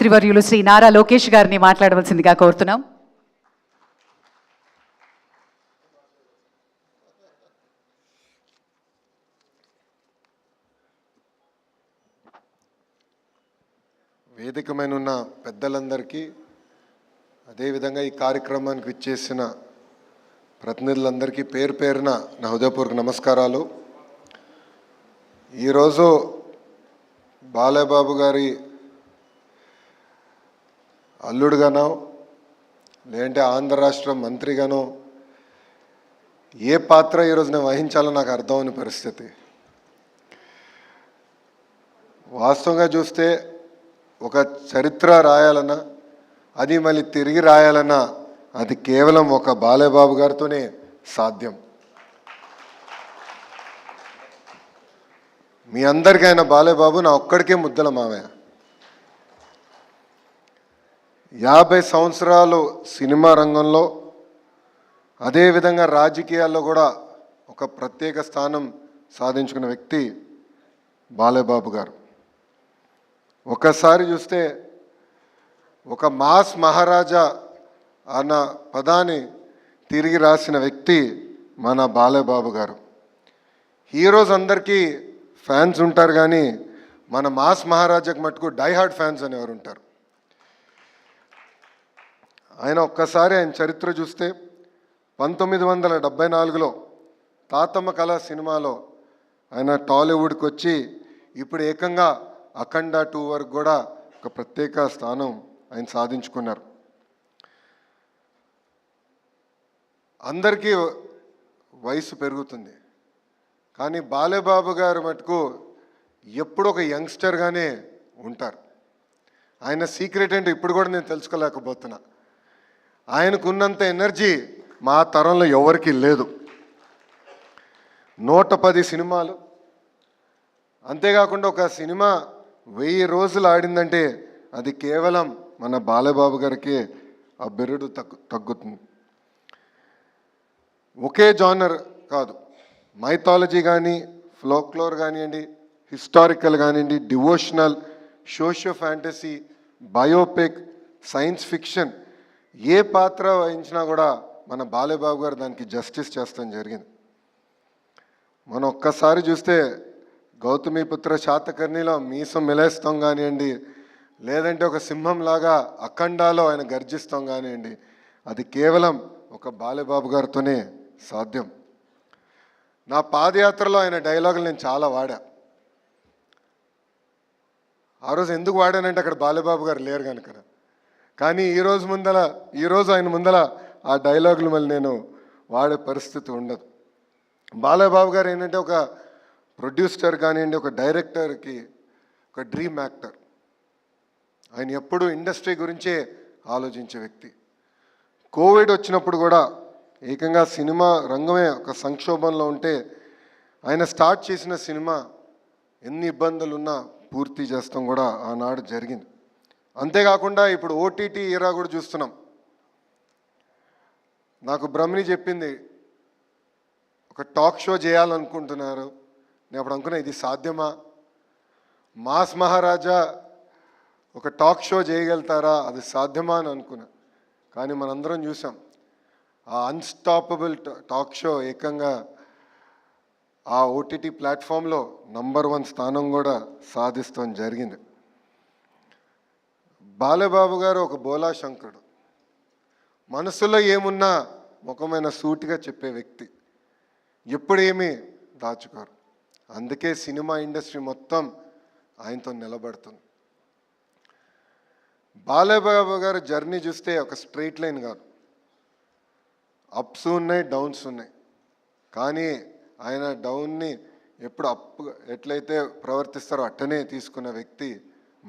త్రివర్యులు శ్రీ నారా లోకేష్ గారిని మాట్లాడవలసిందిగా కోరుతున్నాం. వేదికమైన ఉన్న పెద్దలందరికీ, అదేవిధంగా ఈ కార్యక్రమానికి విచ్చేసిన ప్రతినిధులందరికీ పేరు పేరున నా హృదయపూర్వక నమస్కారాలు. ఈరోజు బాలయ్యబాబు గారి అల్లుడుగానో లేదంటే ఆంధ్ర రాష్ట్ర మంత్రిగానో ఏ పాత్ర ఈరోజు నేను వహించాలో నాకు అర్థమని పరిస్థితి. వాస్తవంగా చూస్తే ఒక చరిత్ర రాయాలన్నా, అది మళ్ళీ తిరిగి రాయాలన్నా అది కేవలం ఒక బాలయ్యబాబు గారితోనే సాధ్యం. మీ అందరికీ ఆయన బాలయ్యబాబు నా ఒక్కడికే ముద్దల మావయ్య. 50 సంవత్సరాలు సినిమా రంగంలో, అదేవిధంగా రాజకీయాల్లో కూడా ఒక ప్రత్యేక స్థానం సాధించుకున్న వ్యక్తి బాలయ్యబాబు గారు. ఒకసారి చూస్తే ఒక మాస్ మహారాజా అన్న పదాన్ని తిరిగి రాసిన వ్యక్తి మన బాలయ్యబాబు గారు. హీరోస్ అందరికీ ఫ్యాన్స్ ఉంటారు, కానీ మన మాస్ మహారాజాకి మటుకు డైహార్డ్ ఫ్యాన్స్ అనేవారు ఉంటారు. ఆయన ఒక్కసారి ఆయన చరిత్ర చూస్తే 1974లో తాతమ్మ కళ సినిమాలో ఆయన టాలీవుడ్కి వచ్చి ఇప్పుడు ఏకంగా అఖండ 2 వరకు కూడా ఒక ప్రత్యేక స్థానం ఆయన సాధించుకున్నారు. అందరికీ వయసు పెరుగుతుంది, కానీ బాలయ్యబాబు గారు మటుకు ఎప్పుడు ఒక యంగ్స్టర్గానే ఉంటారు. ఆయన సీక్రెట్ ఏంటో ఇప్పుడు కూడా నేను తెలుసుకోలేకపోతున్నా. ఆయనకున్నంత ఎనర్జీ మా తరంలో ఎవరికీ లేదు. 110 సినిమాలు, అంతేకాకుండా ఒక సినిమా 1000 రోజులు ఆడిందంటే అది కేవలం మన బాలయ్యబాబు గారికి ఆ బిరుడు తగ్గుతుంది. ఒకే జానర్ కాదు, మైథాలజీ కానీ, ఫోక్లోర్ కానివ్వండి, హిస్టారికల్ కానివ్వండి, devotional, socio fantasy, biopic, science fiction, ఏ పాత్ర వహించినా కూడా మన బాలయ్యబాబు గారు దానికి జస్టిస్ చేస్తాం జరిగింది. మనం ఒక్కసారి చూస్తే గౌతమిపుత్ర శాతకర్ణిలో మీసం మెలేస్తాం కానివ్వండి, లేదంటే ఒక సింహంలాగా అఖండాలో ఆయన గర్జిస్తాం కానివ్వండి, అది కేవలం ఒక బాలయ్యబాబు గారితోనే సాధ్యం. నా పాదయాత్రలో ఆయన డైలాగులు నేను చాలా వాడా. ఆ రోజు ఎందుకు వాడానంటే అక్కడ బాలయ్యబాబు గారు లేరు కనుక. కానీ ఈరోజు ఆయన ముందల ఆ డైలాగులు మళ్ళీ నేను వాడే పరిస్థితి ఉండదు. బాలయ్యబాబు గారు ఏంటంటే ఒక ప్రొడ్యూసర్ కానివ్వండి, ఒక డైరెక్టర్కి ఒక డ్రీమ్ యాక్టర్. ఆయన ఎప్పుడూ ఇండస్ట్రీ గురించే ఆలోచించే వ్యక్తి. కోవిడ్ వచ్చినప్పుడు కూడా ఏకంగా సినిమా రంగమే ఒక సంక్షోభంలో ఉంటే ఆయన స్టార్ట్ చేసిన సినిమా ఎన్ని ఇబ్బందులున్నా పూర్తి చేస్తాం కూడా ఆనాడు జరిగింది. అంతేకాకుండా ఇప్పుడు ఓటీటీ ఏరా కూడా చూస్తున్నాం. నాకు బ్రహ్మిణి చెప్పింది, ఒక టాక్ షో చేయాలనుకుంటున్నారు. నేను అప్పుడు అనుకున్నా, ఇది సాధ్యమా? మాస్ మహారాజా ఒక టాక్ షో చేయగలుగుతారా, అది సాధ్యమా అని అనుకున్నా. కానీ మనందరం చూసాం, ఆ అన్స్టాపబుల్ టాక్ షో ఏకంగా ఆ ఓటీటీ ప్లాట్ఫామ్లో నంబర్ 1 స్థానం కూడా సాధిస్తాం జరిగింది. బాలయ్యబాబు గారు ఒక బోలా శంకరుడు. మనసులో ఏమున్నా ముఖమైన సూటిగా చెప్పే వ్యక్తి, ఎప్పుడు ఏమీ దాచుకోరు. అందుకే సినిమా ఇండస్ట్రీ మొత్తం ఆయనతో నిలబడుతుంది. బాలయ్యబాబు గారు జర్నీ చూస్తే ఒక స్ట్రైట్ లైన్ కాదు, అప్స్ ఉన్నాయి, డౌన్స్ ఉన్నాయి. కానీ ఆయన డౌన్ని ఎప్పుడు అప్ ఎట్లయితే ప్రవర్తిస్తారో అట్టనే తీసుకున్న వ్యక్తి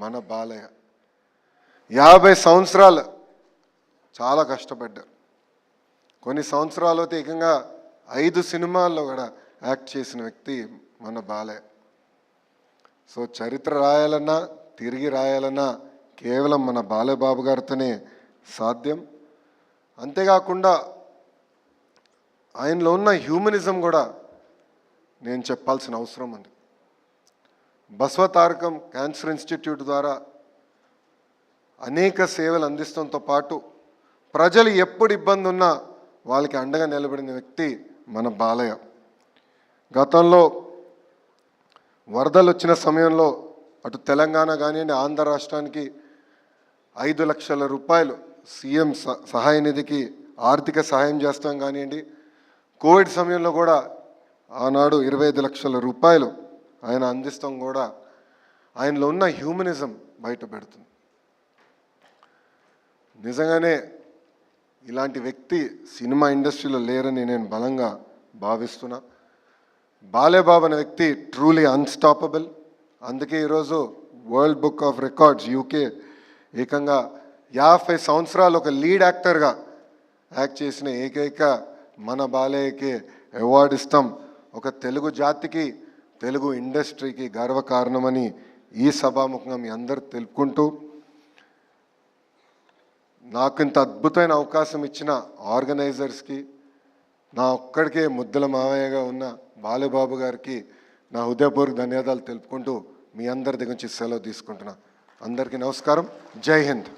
మన బాలయ్య. 50 సంవత్సరాలు చాలా కష్టపడ్డారు. కొన్ని సంవత్సరాలు అయితే ఏకంగా 5 సినిమాల్లో కూడా యాక్ట్ చేసిన వ్యక్తి మన బాలయ్య. సో చరిత్ర రాయాలన్నా, తిరిగి రాయాలన్నా కేవలం మన బాలయ్యబాబు గారితోనే సాధ్యం. అంతేకాకుండా ఆయనలో ఉన్న హ్యూమనిజం కూడా నేను చెప్పాల్సిన అవసరం ఉంది. బసవతారకం క్యాన్సర్ ఇన్స్టిట్యూట్ ద్వారా అనేక సేవలు అందిస్తంతో పాటు ప్రజలు ఎప్పుడు ఇబ్బంది ఉన్నా వాళ్ళకి అండగా నిలబడిన వ్యక్తి మన బాలయ్య. గతంలో వరదలు వచ్చిన సమయంలో అటు తెలంగాణ కానివ్వండి, ఆంధ్ర రాష్ట్రానికి 5 లక్షల రూపాయలు సీఎం సహాయ నిధికి ఆర్థిక సహాయం చేస్తాం కానివ్వండి, కోవిడ్ సమయంలో కూడా ఆనాడు 25 లక్షల రూపాయలు ఆయన అందిస్తాం కూడా ఆయనలో ఉన్న హ్యూమనిజం బయట పెడుతుంది. నిజంగానే ఇలాంటి వ్యక్తి సినిమా ఇండస్ట్రీలో లేరని నేను బలంగా భావిస్తున్నా. బాలేబాబు అనే వ్యక్తి ట్రూలీ అన్స్టాపబుల్. అందుకే ఈరోజు world book of records UK ఏకంగా 50 సంవత్సరాలు ఒక లీడ్ యాక్టర్గా యాక్ట్ చేసిన ఏకైక మన బాలయ్యకి అవార్డు ఇస్తాం. ఒక తెలుగు జాతికి, తెలుగు ఇండస్ట్రీకి గర్వకారణమని ఈ సభాముఖంగా మీ అందరు తెలుపుకుంటూ, నాకు ఇంత అద్భుతమైన అవకాశం ఇచ్చిన ఆర్గనైజర్స్కి, నా ఒక్కడికే ముద్దల మావయ్యగా ఉన్న బాలబాబు గారికి నా హృదయపూర్వక ధన్యవాదాలు తెలుపుకుంటూ మీ అందరి దగ్గర నుంచి సెలవు తీసుకుంటున్నా. అందరికీ నమస్కారం. జై హింద్.